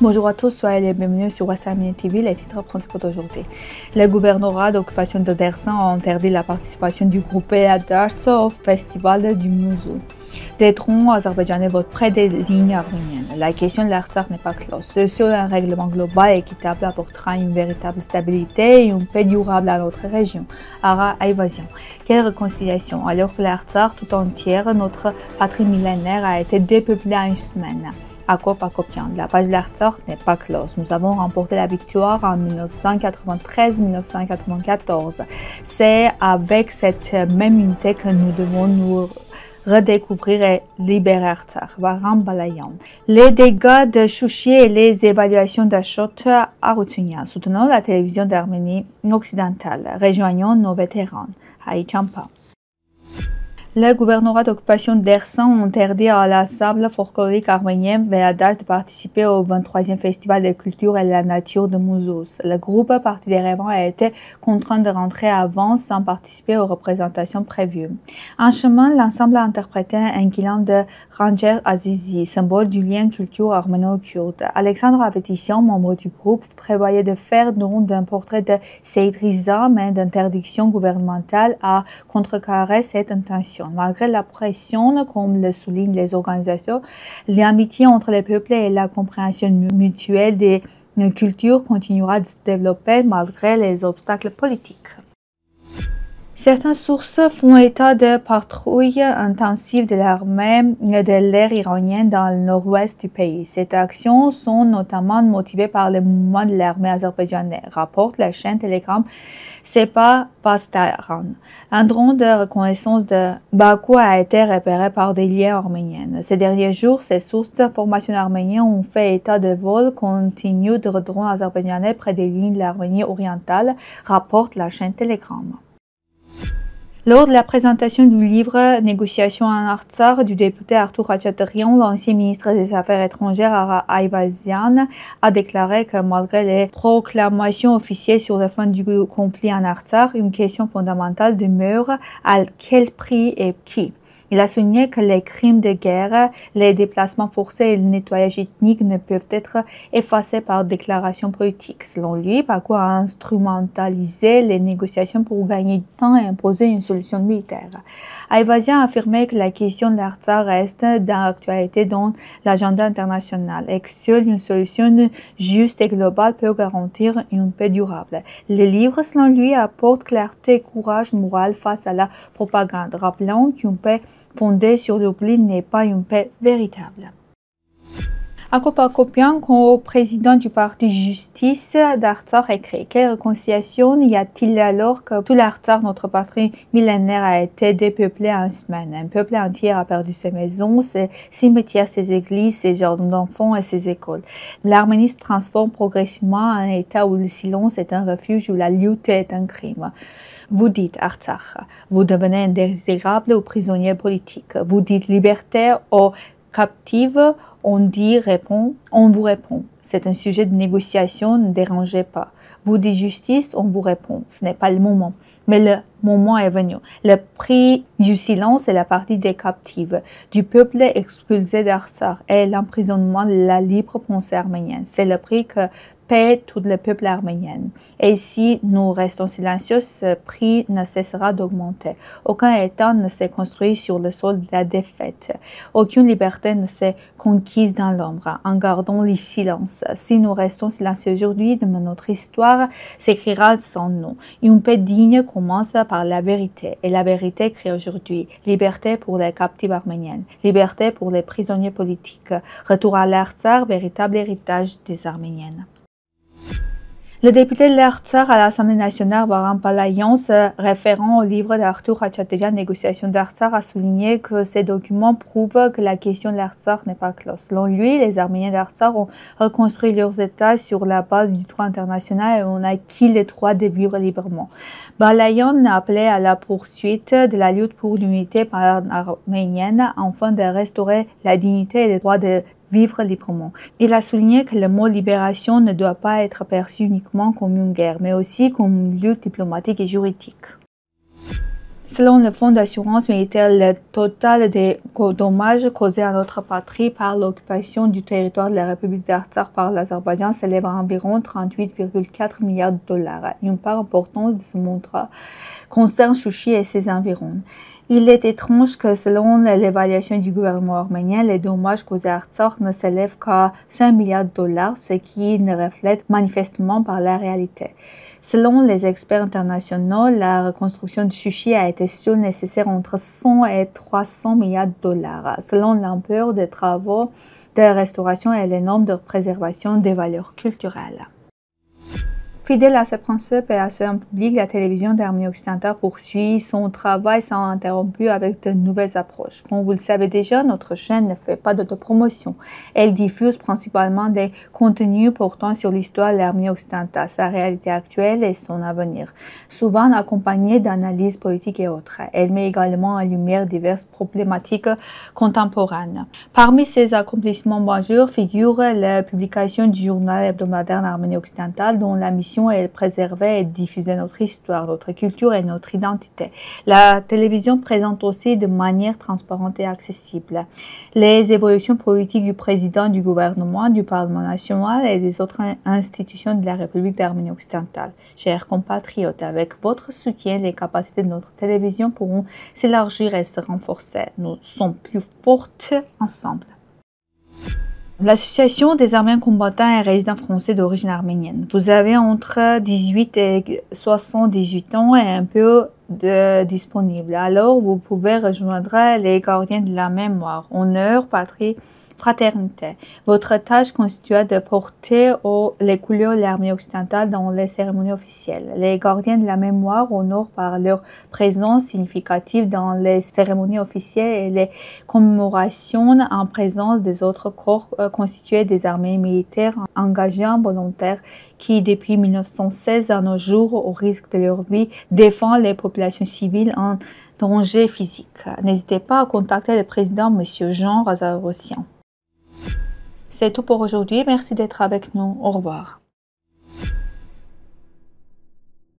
Bonjour à tous, soyez les bienvenus sur Western Media TV, les titres principaux d'aujourd'hui. Le gouvernorat d'occupation de Dersim a interdit la participation du groupe Beladars au festival du Mouzoul. Des drones azerbaïdjanais votent près des lignes arméniennes. La question de l'Artsakh n'est pas close. Seul un règlement global et équitable apportera une véritable stabilité et une paix durable à notre région. Ara Ayvazyan. Quelle réconciliation, alors que l'Artsakh tout entière, notre patrie millénaire, a été dépeuplée en une semaine. Akop Akopian, la page de l'Artsakh n'est pas close. Nous avons remporté la victoire en 1993-1994. C'est avec cette même unité que nous devons nous redécouvrir et libérer Artsakh. Varam Balayan. Les dégâts de Chouchi et les évaluations d'Achot Arutunian. Soutenons la télévision d'Arménie occidentale. Rejoignons nos vétérans. Haïchampa. Le gouvernorat d'occupation d'Ersan a interdit à l'ensemble folklorique arménien Beladars de participer au 23e Festival de culture et de la nature de Mouzouz. Le groupe Parti des Rêvants a été contraint de rentrer avant sans participer aux représentations prévues. En chemin, l'ensemble a interprété un kilan de Ranger Azizi, symbole du lien culture arméno-kurde. Alexandre Avetissian, membre du groupe, prévoyait de faire don d'un portrait de Seyd Riza, mais d'interdiction gouvernementale a contrecarré cette intention. Malgré la pression, comme le soulignent les organisations, l'amitié entre les peuples et la compréhension mutuelle des cultures continuera de se développer malgré les obstacles politiques. Certaines sources font état de patrouilles intensives de l'armée de l'air iranienne dans le nord-ouest du pays. Ces actions sont notamment motivées par le mouvement de l'armée azerbaïdjanaise, rapporte la chaîne Telegram Sepa Pastaran. Un drone de reconnaissance de Bakou a été repéré par des liens arméniens. Ces derniers jours, ces sources d'information arméniennes ont fait état de vols continus de drones azerbaïdjanais près des lignes de l'Arménie orientale, rapporte la chaîne Telegram. Lors de la présentation du livre Négociations en Artsakh du député Artur Khachatryan, l'ancien ministre des Affaires étrangères Ara Ayvazyan a déclaré que malgré les proclamations officielles sur la fin du conflit en Artsakh, une question fondamentale demeure: à quel prix et qui? Il a souligné que les crimes de guerre, les déplacements forcés et le nettoyage ethnique ne peuvent être effacés par déclaration politique. Selon lui, Bakou a instrumentalisé les négociations pour gagner du temps et imposer une solution militaire. Ayvazyan a affirmé que la question de l'Artsakh reste d'actualité dans l'agenda international et que seule une solution juste et globale peut garantir une paix durable. Le livre, selon lui, apporte clarté et courage moral face à la propagande, rappelant qu'une paix fondée sur l'oubli n'est pas une paix véritable. Akop Akopian, co-président du parti Justice d'Artsakh, écrit: quelle réconciliation y a-t-il alors que tout l'Artsakh, notre patrie millénaire, a été dépeuplé en une semaine? Un peuple entier a perdu ses maisons, ses cimetières, ses églises, ses jardins d'enfants et ses écoles. L'Arménie se transforme progressivement en un état où le silence est un refuge, où la lutte est un crime. Vous dites Artsakh, vous devenez indésirable aux prisonniers politiques. Vous dites liberté aux captives, on vous répond. C'est un sujet de négociation, ne dérangez pas. Vous dites justice, on vous répond. Ce n'est pas le moment. Mais le moment est venu. Le prix du silence est la partie des captives, du peuple expulsé d'Artsakh et l'emprisonnement de la libre pensée arménienne. C'est le prix que paie tout le peuple arménien. Et si nous restons silencieux, ce prix ne cessera d'augmenter. Aucun État ne s'est construit sur le sol de la défaite. Aucune liberté ne s'est conquise dans l'ombre. En gardant le silence. Si nous restons silencieux aujourd'hui, notre histoire s'écrira sans nous. Une paix digne commence par la vérité. Et la vérité crée aujourd'hui liberté pour les captives arméniennes, liberté pour les prisonniers politiques, retour à l'Artsakh, véritable héritage des Arméniennes. Le député de l'Artsakh à l'Assemblée nationale, Varam Balayan, se référant au livre d'Artur Khachatryan, Négociations d'Artsakh, a souligné que ces documents prouvent que la question de l'Artsakh n'est pas close. Selon lui, les Arméniens d'Artsakh ont reconstruit leurs États sur la base du droit international et ont acquis le droit de vivre librement. Balayan a appelé à la poursuite de la lutte pour l'unité pan-arménienne afin de restaurer la dignité et les droits de vivre librement. Il a souligné que le mot libération ne doit pas être perçu uniquement comme une guerre, mais aussi comme une lutte diplomatique et juridique. Selon le Fonds d'assurance militaire, le total des dommages causés à notre patrie par l'occupation du territoire de la République d'Artsakh par l'Azerbaïdjan s'élève à environ 38,4 milliards de dollars. Une part importante de ce montant concerne Chouchi et ses environs. Il est étrange que selon l'évaluation du gouvernement arménien, les dommages causés à Artsakh ne s'élèvent qu'à 5 milliards de dollars, ce qui ne reflète manifestement pas la réalité. Selon les experts internationaux, la reconstruction de Chouchi a été seule nécessaire entre 100 et 300 milliards de dollars, selon l'ampleur des travaux de restauration et les normes de préservation des valeurs culturelles. Fidèle à ses principes et à son public, la télévision d'Arménie occidentale poursuit son travail sans interrompu avec de nouvelles approches. Comme vous le savez déjà, notre chaîne ne fait pas d'autopromotion. Elle diffuse principalement des contenus portant sur l'histoire de l'Arménie occidentale, sa réalité actuelle et son avenir, souvent accompagnés d'analyses politiques et autres. Elle met également en lumière diverses problématiques contemporaines. Parmi ses accomplissements majeurs figure la publication du journal hebdomadaire d'Arménie occidentale, dont la mission est préserver et diffuser notre histoire, notre culture et notre identité. La télévision présente aussi de manière transparente et accessible les évolutions politiques du président du gouvernement, du Parlement national et des autres institutions de la République d'Arménie occidentale. Chers compatriotes, avec votre soutien, les capacités de notre télévision pourront s'élargir et se renforcer. Nous sommes plus fortes ensemble. L'Association des Arméniens combattants et résidents français d'origine arménienne. Vous avez entre 18 et 78 ans et un peu de disponible. Alors, vous pouvez rejoindre les gardiens de la mémoire, honneur, patrie, fraternité. Votre tâche consiste de porter les couleurs de l'Arménie occidentale dans les cérémonies officielles. Les gardiens de la mémoire honorent par leur présence significative dans les cérémonies officielles et les commémorations en présence des autres corps constitués des armées militaires engagés en volontaire qui, depuis 1916 à nos jours, au risque de leur vie, défendent les populations civiles en danger physique. N'hésitez pas à contacter le président, M. Jean Razarosian. C'est tout pour aujourd'hui. Merci d'être avec nous. Au revoir.